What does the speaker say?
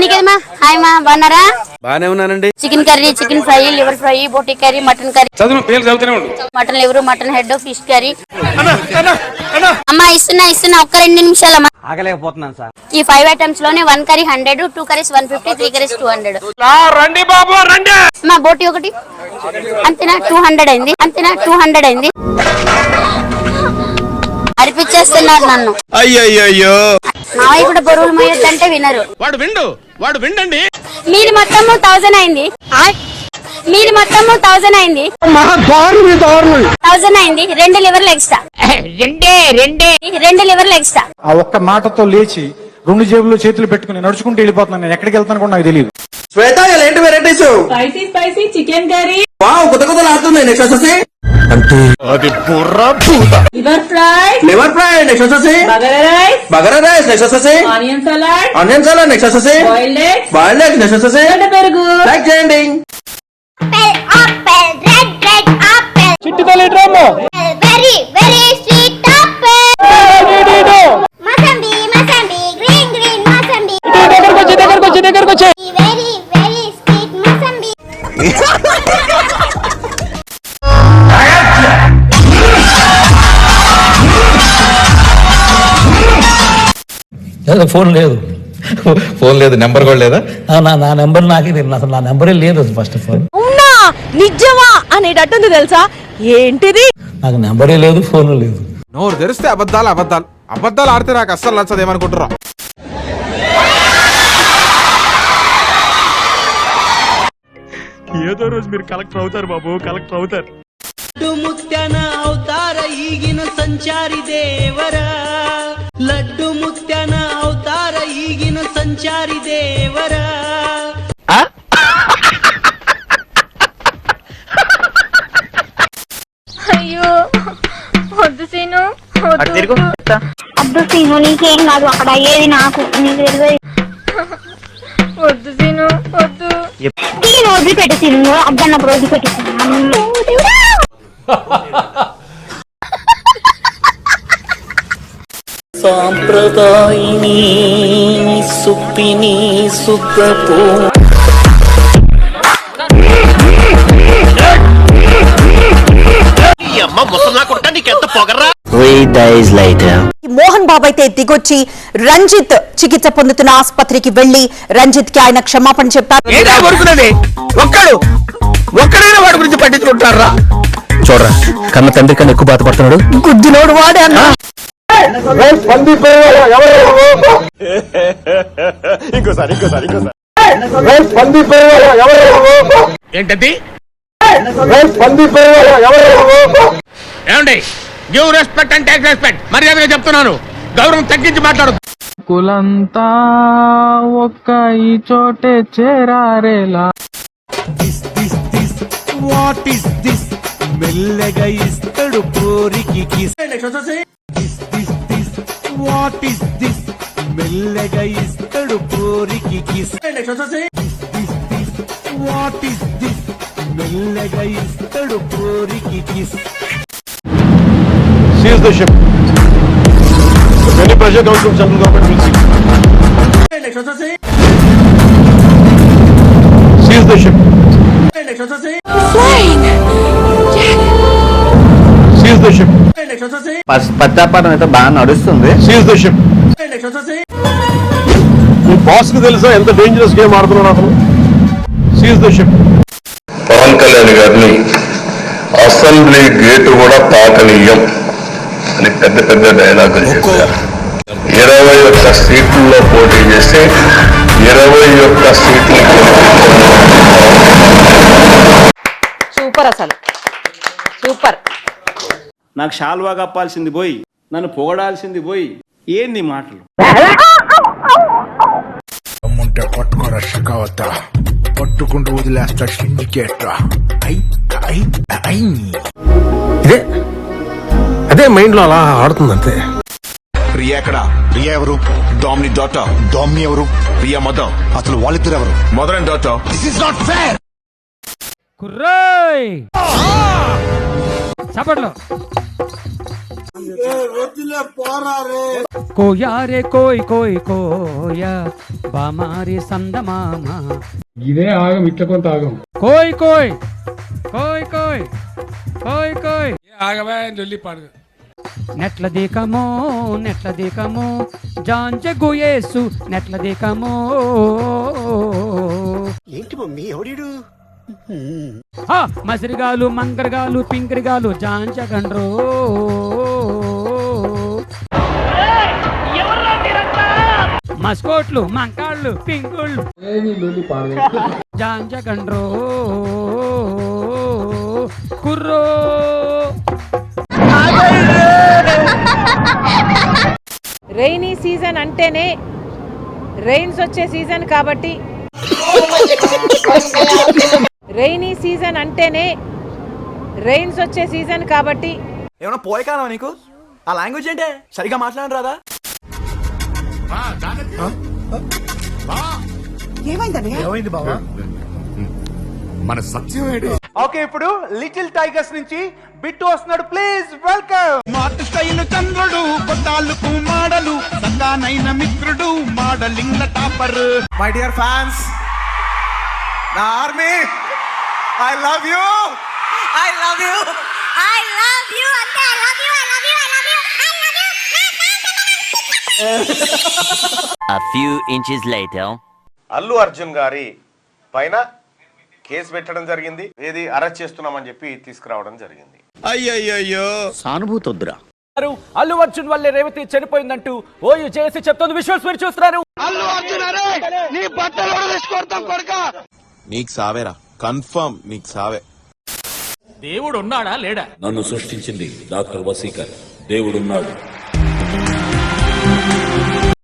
నీకేదమ్మా? Hi మా, బాగున్నారా? బానే ఉన్నానండి. Chicken curry, chicken fry, liver fry, boti curry, mutton curry, mutton liver, mutton head, fish curry. అమ్మా ఇస్తున్నా ఒక్క 2 నిమిషాలమ్మా. ఆగలేకపోతున్నాను సార్. ఈ 5 ఐటమ్స్ లోనే 1 కర్రీ 100, 2 కర్రీస్ 150, 3 కర్రీస్ 200. రండి బాబు రండి. అమ్మా బోటీ ఒకటి అంతేనా? 200 అయింది. అరిపించేస్తున్నారు నన్ను. అయ్యయ్యో మావయ్య కూడా బరువులు మోయొద్దంటే వినరు. వాడు విండండి. మీది మొత్తము 1000 అయింది. 1000 అయింది. 2 లివర్లు ఎక్స్ట్రా. 2 లివర్లు ఎక్స్ట్రా. ఆ ఒక్క మాటతో లేచి 2 జేబుల్లో చేతులు పెట్టుకుని నడుచుకుంటూ వెళ్ళిపోతున్నాను. నేను ఎక్కడికి వెళ్తాను కూడా నాకు తెలియదు. శ్వేత ఏంటి varieties? Spicy chicken curry. Wow, కొత్త ఆడుతుంది. నెక్స్ట్ వచ్చేసి అంటే అది బుర్రా భూత. Liver fry. నెక్స్ట్ వచ్చేసి బగారా రైస్. నెక్స్ట్ వచ్చేసి ఆనియన్ సలాడ్. నెక్స్ట్ వచ్చేసి బాయిల్డ్ ఎగ్స్. నెక్స్ట్ వచ్చేసి పెరుగు. లైక్ చేయండి. చిట్టుతల్లి drama. Very sweet apple. Mosambi green mosambi. దగ్గరకు వచ్చి వెరీ స్వీట్ మసంబి. ఫోన్ లేదు, నెంబర్ కూడా లేదా? నా నెంబర్ నాకే తెలియదు అసలు. నా నెంబరే లేదు ఫస్ట్ ఆఫ్ ఆల్. అవునా నిజమా అనేటట్టుంది తెలుసా? ఏంటిది? నాకు నెంబరే లేదు, ఫోన్ లేదు. నోరు తెరిస్తే అబద్ధాలు ఆడితే నాకు అస్సలు నచ్చదేమనుకుంటురా. ఏదో రోజు మీరు కలెక్టర్ అవుతారు బాబు, కలెక్టర్ అవుతారు. ముత్యాన అవతార ఈగిన సంచారి దేవరా, లడ్డు ముత్యాన అవతార ఈగిన సంచారి దేవరా. అయ్యో వద్దు సీను, అద్దు సీను, నీకేం కాదు. అక్కడ అయ్యేది నాకు, నీకు తెలియదు. వద్దు సీను, వద్దు. సీను వదిలిపెట్టు సీను, అద్దన్నప్పుడు వదిలిపెట్టు. సాంప్రదాయిని సుప్పిని సుఖపో. మోహన్ బాబు అయితే దిగొచ్చి రంజిత్ చికిత్స పొందుతున్న ఆసుపత్రికి వెళ్లి రంజిత్ కి ఆయన క్షమాపణ చెప్పారు. ఒక్కడైనా వాడి గురించి పట్టించుకుంటారా? చూడరా, కన్న తండ్రి కన్నా ఎక్కువ బాధపడుతున్నాడు. గుద్దినోడు వాడే అన్న. ఏంటది? ఏమండి, give respect and take respect. మర్యాదగా చెప్తున్నాను, గౌరవం తగ్గించి మాట్లాడు. కులంతా ఒక్క ఈ చోటే చేరారేలా. What is this? మెల్లగా ఇస్తాడు కోరికి కిస్. What is this? మెల్లగా ఇస్తాడు కోరికి కిస్. What is this? మెల్లగా ఇస్తాడు కోరికి kiss. Seize the ship. If any pressure comes from central government, we'll see. Seize the ship. Seize the ship. పశ్చాత్తాపం అయితే బాగా నడుస్తుంది. Seize the ship. ఈ బాస్ కి తెలుసా ఎంత డేంజరస్ గేమ్ ఆడుతున్నాడు అతను? Seize the ship. Pawan Kalyan గారిని అసెంబ్లీ గేటు కూడా తాకనీయం అని పెద్ద డైలాగులు చెప్పారు. 21 సీట్లలో పోటీ చేసి 21 సీట్లు. సూపర్, అసలు సూపర్. నాకు షాల్వా కప్పాల్సింది పోయి, నన్ను పొగడాల్సింది పోయి, ఏంది మాటలు? పట్టుకోరా షకావత, పట్టుకుంటూ వదిలేస్తా సిండికేట్. అదే మైండ్ లో అలా ఆడుతుందంతే. ప్రియా ఎక్కడ? ప్రియా ఎవరు? డామిని డాటర్. డామిని ఎవరు? ప్రియా మదర్. అసలు వాళ్ళిద్దరు ఎవరు? Mother and daughter. This is not fair. కుర్రాయ్ చప్పట్లో కోయా రే కోయ్ కోయ్ కోయా బామారి సందమామ ఇదే ఆగం ఇట్లా కొంత ఆగం. కోయ్ కోయ్ కోయ్ కోయ్ కోయ్ కోయ్ ఆగవే జల్లి పాడు. నెట్ల దీకమో జాంచె గుయేసు నెట్ల దీకమో. ఏంటి మమ్మీ ఎవడీడు? మసిరిగాలు మంకరగాలు పింకరిగాలు జాంచగండ్రో. మస్కోట్లు మంకాళ్ళు పింకుళ్ళు జాంచగండ్రో కుర్రో. రైనీ సీజన్ అంటేనే రైన్స్ వచ్చే సీజన్ కాబట్టి రైనీ సీజన్ అంటేనే రైన్స్ వచ్చే సీజన్ కాబట్టి. ఏమన్నా పోయకానా నీకు? ఆ లాంగ్వేజ్ ఏంటే? సరిగా మాట్లాడరాదా? ఏమైంది బావా? మన సత్యం ఏంటి? ఓకే, ఇప్పుడు లిటిల్ టైగర్స్ నుంచి బిట్టు వస్తున్నాడు. Please welcome. స్మార్ట్ స్టైల్ చంద్రుడు, కొట్టాలకు మాడలు, సంగానైన మిత్రుడు, modelling topper. My dear fans, నా army, I love you, I love you, I love you అంటే I love you I love you I love you A few inches later. Allu Arjun గారి పైన case పెట్టడం జరిగింది. ఏది అరెస్ట్ చేస్తున్నామని చెప్పి తీసుకురావడం జరిగింది. అయ్యయ్యో, సానుభూతి వద్దురా. అల్లు అర్జున్ వల్లే రేవతి చనిపోయిందంటూ ఓయూ చేసి చెప్తుంది. విశ్వాస్ మీరు చూస్తున్నారు. అల్లు అర్జున్ అరే నీ బట్టలు తీసుకొడతాం కొడుకా. నీకు సావేరా, కన్ఫర్మ్ నీకు సావే. దేవుడు ఉన్నాడా లేడా? నన్ను సృష్టించింది డాక్టర్ వసీకర్. దేవుడున్నాడు.